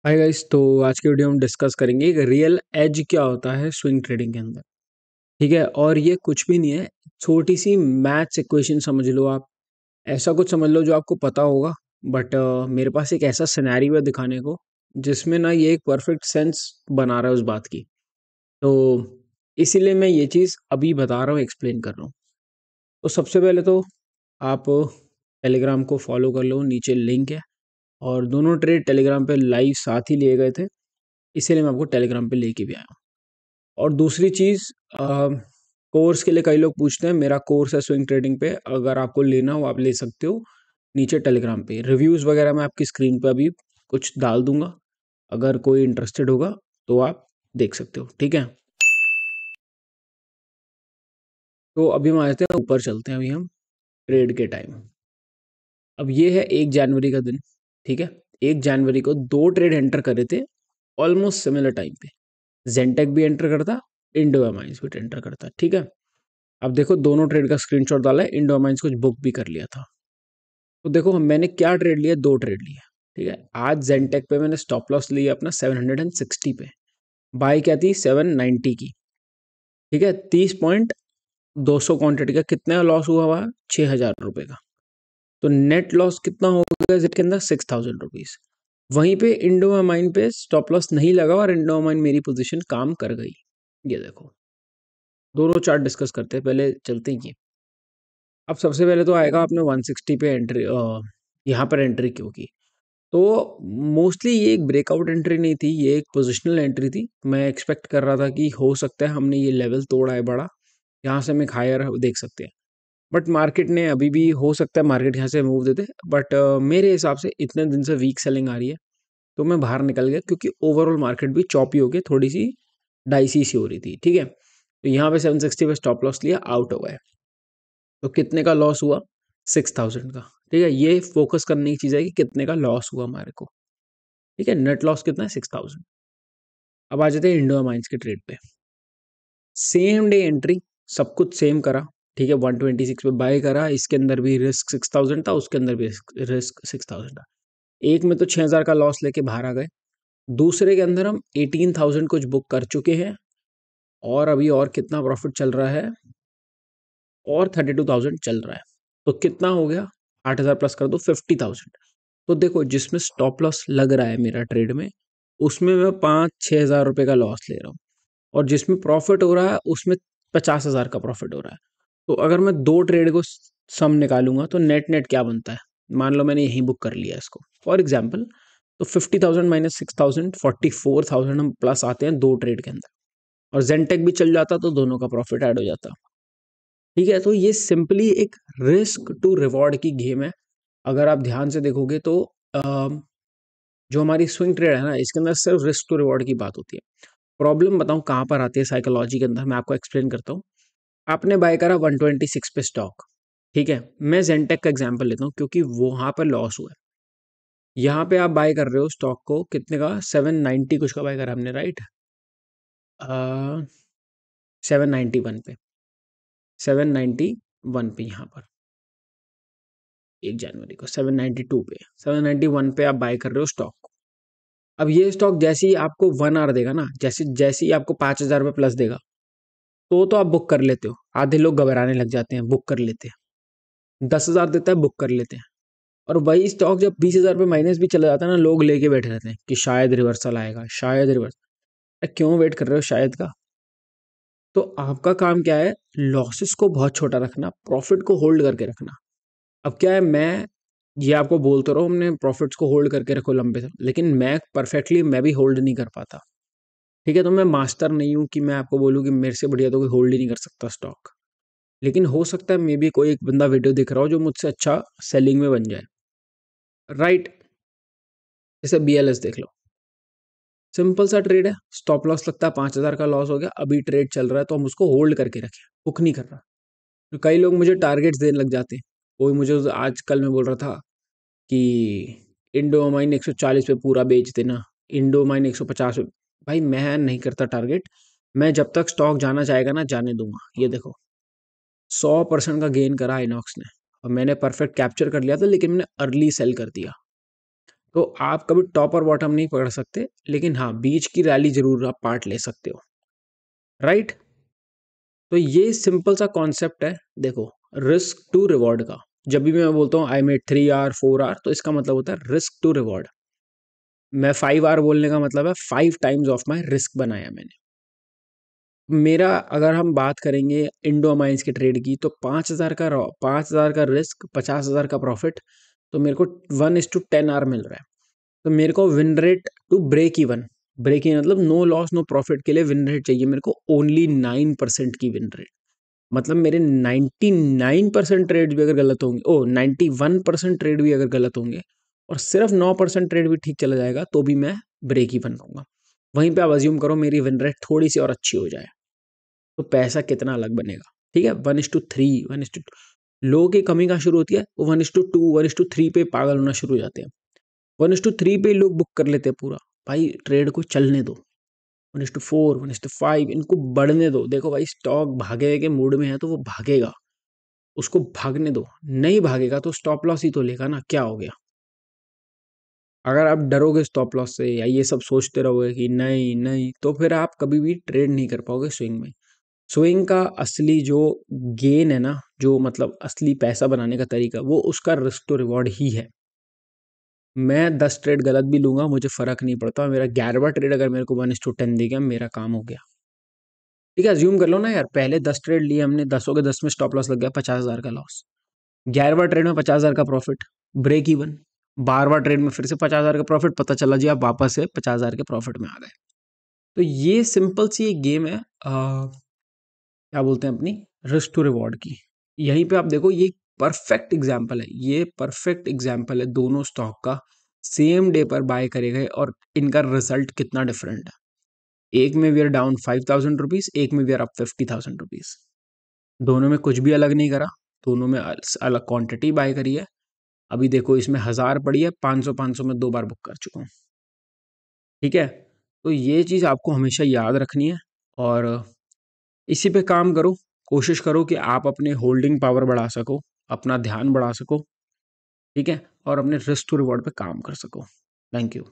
Hi guys. तो आज की वीडियो हम डिस्कस करेंगे एक रियल एज क्या होता है स्विंग ट्रेडिंग के अंदर। ठीक है, और ये कुछ भी नहीं है, छोटी सी मैथ्स इक्वेशन समझ लो आप। ऐसा कुछ समझ लो जो आपको पता होगा, बट मेरे पास एक ऐसा सिनेरियो है दिखाने को जिसमें ना ये एक परफेक्ट सेंस बना रहा है उस बात की। तो इसीलिए मैं ये चीज़ अभी बता रहा हूँ, एक्सप्लेन कर रहा हूँ। तो सबसे पहले तो आप टेलीग्राम को फॉलो कर लो, नीचे लिंक है। और दोनों ट्रेड टेलीग्राम पे लाइव साथ ही लिए गए थे, इसीलिए मैं आपको टेलीग्राम पे लेके भी आया हूँ। और दूसरी चीज़, कोर्स के लिए कई लोग पूछते हैं, मेरा कोर्स है स्विंग ट्रेडिंग पे, अगर आपको लेना हो आप ले सकते हो। नीचे टेलीग्राम पे रिव्यूज़ वगैरह मैं आपकी स्क्रीन पे अभी कुछ डाल दूंगा, अगर कोई इंटरेस्टेड होगा तो आप देख सकते हो। ठीक है, तो अभी हम आते हैं ऊपर, चलते हैं अभी हम ट्रेड के टाइम। अब ये है 1 जनवरी का दिन। ठीक है, 1 जनवरी को दो ट्रेड एंटर करे थे ऑलमोस्ट सिमिलर टाइम पे। जेंटेक भी एंटर करता, इंडो माइंस भी एंटर करता। ठीक है, अब देखो दोनों ट्रेड का स्क्रीनशॉट डाला है, इंडो माइंस कुछ बुक भी कर लिया था। तो देखो मैंने क्या ट्रेड लिया, दो ट्रेड लिया। ठीक है, आज जेंटेक पे मैंने स्टॉप लॉस लिया अपना 760 पे, बाय क्या थी 790 की। ठीक है, 30.200 क्वांटिटी का कितना लॉस हुआ हुआ, 6,000 रुपये का। तो नेट लॉस कितना हो गया जेट के अंदर, 6,000 रुपीज। वहीं पे इंडो माइन पे स्टॉप लॉस नहीं लगा और इंडो माइन मेरी पोजीशन काम कर गई। ये देखो, दोनों चार्ट डिस्कस करते हैं, पहले चलते हैं ये। अब सबसे पहले तो आएगा आपने 160 पे एंट्री, यहाँ पर एंट्री क्यों की। तो मोस्टली ये एक ब्रेकआउट एंट्री नहीं थी, ये एक पोजिशनल एंट्री थी। मैं एक्सपेक्ट कर रहा था कि हो सकता है हमने ये लेवल तोड़ा है बड़ा, यहाँ से हम एक हायर देख सकते हैं। बट मार्केट ने अभी भी, हो सकता है मार्केट यहाँ से मूव देते, बट मेरे हिसाब से इतने दिन से वीक सेलिंग आ रही है, तो मैं बाहर निकल गया, क्योंकि ओवरऑल मार्केट भी चॉपी होके थोड़ी सी डाइसी सी हो रही थी। ठीक है, तो यहाँ पे 760 पे स्टॉप लॉस लिया, आउट हो गया। तो कितने का लॉस हुआ, 6,000 का। ठीक है, ये फोकस करने की चीज़ है कि कितने का लॉस हुआ हमारे को। ठीक है, नेट लॉस कितना है, 6,000। अब आ जाते हैं इंडो माइंस के ट्रेड पे। सेम डे एंट्री, सब कुछ सेम करा। ठीक है, 126 पे बाय करा, इसके अंदर भी रिस्क 6,000 था, उसके अंदर भी रिस्क 6,000 था। एक में तो 6,000 का लॉस लेके बाहर आ गए, दूसरे के अंदर हम 18,000 कुछ बुक कर चुके हैं। और अभी और कितना प्रॉफिट चल रहा है, और 32,000 चल रहा है। तो कितना हो गया, 8,000 प्लस कर दो, 50,000। तो देखो, जिसमें स्टॉप लॉस लग रहा है मेरा ट्रेड में, उसमें मैं 5-6 हज़ार रुपए का लॉस ले रहा हूँ, और जिसमें प्रॉफिट हो रहा है उसमें 50,000 का प्रॉफिट हो रहा है। तो अगर मैं दो ट्रेड को सम निकालूंगा तो नेट नेट क्या बनता है। मान लो मैंने यहीं बुक कर लिया इसको फॉर एग्जाम्पल, तो 50,000 माइनस 6,000, 44,000 हम प्लस आते हैं दो ट्रेड के अंदर। और जेंटेक भी चल जाता तो दोनों का प्रॉफिट ऐड हो जाता। ठीक है, तो ये सिंपली एक रिस्क टू रिवॉर्ड की गेम है। अगर आप ध्यान से देखोगे तो जो हमारी स्विंग ट्रेड है ना, इसके अंदर सिर्फ रिस्क टू रिवॉर्ड की बात होती है। प्रॉब्लम बताऊं कहाँ पर आती है साइकोलॉजी के अंदर, मैं आपको एक्सप्लेन करता हूँ। आपने बाय करा 126 पे स्टॉक। ठीक है, मैं जेंटेक का एग्जांपल लेता हूँ क्योंकि वहां पर लॉस हुआ है। यहाँ पे आप बाय कर रहे हो स्टॉक को कितने का, 790 कुछ का बाय करा हमने, राइट। 791 पे, 791 पे यहाँ पर 1 जनवरी को 792 पे, 791 पे आप बाय कर रहे हो स्टॉक। अब ये स्टॉक जैसे ही आपको 1 आवर देगा ना, जैसे जैसे ही आपको 5,000 रुपये प्लस देगा, तो आप बुक कर लेते हो। आधे लोग घबराने लग जाते हैं, बुक कर लेते हैं। 10,000 देता है, बुक कर लेते हैं। और वही स्टॉक जब 20,000 रुपये माइनस भी चला जाता है ना, लोग लेके बैठे रहते हैं कि शायद रिवर्सल आएगा, शायद रिवर्सल। क्यों वेट कर रहे हो शायद का। तो आपका काम क्या है, लॉसेस को बहुत छोटा रखना, प्रॉफिट को होल्ड करके रखना। अब क्या है, मैं ये आपको बोलते रहो हमने प्रॉफिट्स को होल्ड करके रखो लंबे समय, लेकिन मैं परफेक्टली मैं भी होल्ड नहीं कर पाता। ठीक है, तो मैं मास्टर नहीं हूँ कि मैं आपको बोलूँ कि मेरे से बढ़िया तो कोई होल्ड ही नहीं कर सकता स्टॉक। लेकिन हो सकता है मे बी कोई एक बंदा वीडियो दिख रहा हो जो मुझसे अच्छा सेलिंग में बन जाए, राइट। जैसे BLS देख लो, सिंपल सा ट्रेड है, स्टॉप लॉस लगता है, 5,000 का लॉस हो गया, अभी ट्रेड चल रहा है तो हम उसको होल्ड करके रखें, बुक नहीं कर रहा। तो कई लोग मुझे टारगेट्स देने लग जाते हैं। कोई मुझे आज कल में बोल रहा था कि इंडो माइन 140 पे पूरा बेच देना, इंडो माइन 150 पे। भाई मैं नहीं करता टारगेट, मैं जब तक स्टॉक जाना चाहेगा ना जाने दूंगा। ये देखो, 100% का गेन करा इनॉक्स ने, और मैंने परफेक्ट कैप्चर कर लिया था, लेकिन मैंने अर्ली सेल कर दिया। तो आप कभी टॉप और बॉटम नहीं पकड़ सकते, लेकिन हाँ बीच की रैली जरूर आप पार्ट ले सकते हो, राइट। तो ये सिंपल सा कॉन्सेप्ट है, देखो, रिस्क टू रिवॉर्ड का। जब भी मैं बोलता हूँ आई मेड 3 आर 4 आर, तो इसका मतलब होता है रिस्क टू रिवॉर्ड। मैं 5 आर बोलने का मतलब है 5 टाइम्स ऑफ माई रिस्क बनाया मैंने। मेरा अगर हम बात करेंगे इंडो माइंस के ट्रेड की, तो 5,000 का रिस्क, 50,000 का प्रॉफिट, तो मेरे को 1:10 आर मिल रहा है। तो मेरे को win rate to break even मतलब नो लॉस नो प्रॉफिट के लिए विन रेट चाहिए मेरे को ओनली 9% की विन रेट। मतलब मेरे 99% ट्रेड भी अगर गलत होंगे, 91% ट्रेड भी अगर गलत होंगे, और सिर्फ 9% ट्रेड भी ठीक चला जाएगा, तो भी मैं ब्रेक इवन रहूंगा। वहीं पे आप अज्यूम करो मेरी विन रेट थोड़ी सी और अच्छी हो जाए, तो पैसा कितना अलग बनेगा। ठीक है, 1:3, 1:2 लोगों की कमी कहाँ शुरू होती है, वो 1:2, 1:3 पे पागल होना शुरू हो जाते हैं। 1:3 पे लोग बुक कर लेते हैं पूरा। भाई ट्रेड को चलने दो, 1:4, 1:5 इनको बढ़ने दो। देखो भाई स्टॉक भागे के मूड में है तो वो भागेगा, उसको भागने दो। नहीं भागेगा तो स्टॉप लॉस ही तो लेगा ना, क्या हो गया। अगर आप डरोगे स्टॉप लॉस से या ये सब सोचते रहोगे कि नहीं नहीं, तो फिर आप कभी भी ट्रेड नहीं कर पाओगे स्विंग में। स्विंग का असली जो गेन है ना, जो मतलब असली पैसा बनाने का तरीका, वो उसका रिस्क टू रिवॉर्ड ही है। मैं 10 ट्रेड गलत भी लूंगा, मुझे फर्क नहीं पड़ता। मेरा 11वां ट्रेड अगर मेरे को 1:10 दे गया, मेरा काम हो गया। ठीक है, अज्यूम कर लो ना यार, पहले 10 ट्रेड लिए हमने, 10 के 10 में स्टॉप लॉस लग गया, 50,000 का लॉस। 11वां ट्रेड में 50,000 का प्रॉफिट, ब्रेक इवन। 12वां ट्रेड में फिर से 50,000 का प्रॉफिट, पता चला जी आप वापस से 50,000 के प्रॉफिट में आ गए। तो ये सिंपल सी एक गेम है, क्या बोलते हैं, अपनी रिस्क टू रिवॉर्ड की। यहीं पे आप देखो, ये परफेक्ट एग्जाम्पल है, ये परफेक्ट एग्जाम्पल है दोनों स्टॉक का, सेम डे पर बाय करे गए और इनका रिजल्ट कितना डिफरेंट है। एक में वी आर डाउन 5,000 रुपीज, एक में वी आर अप 50,000 रुपीज। दोनों में कुछ भी अलग नहीं करा, दोनों में अलग क्वांटिटी बाय करी है। अभी देखो इसमें 1,000 पड़ी है, 500 में 2 बार बुक कर चुका हूँ। ठीक है, तो ये चीज़ आपको हमेशा याद रखनी है, और इसी पे काम करो। कोशिश करो कि आप अपने होल्डिंग पावर बढ़ा सको, अपना ध्यान बढ़ा सको, ठीक है, और अपने रिस्क टू रिवॉर्ड पे काम कर सको। Thank you.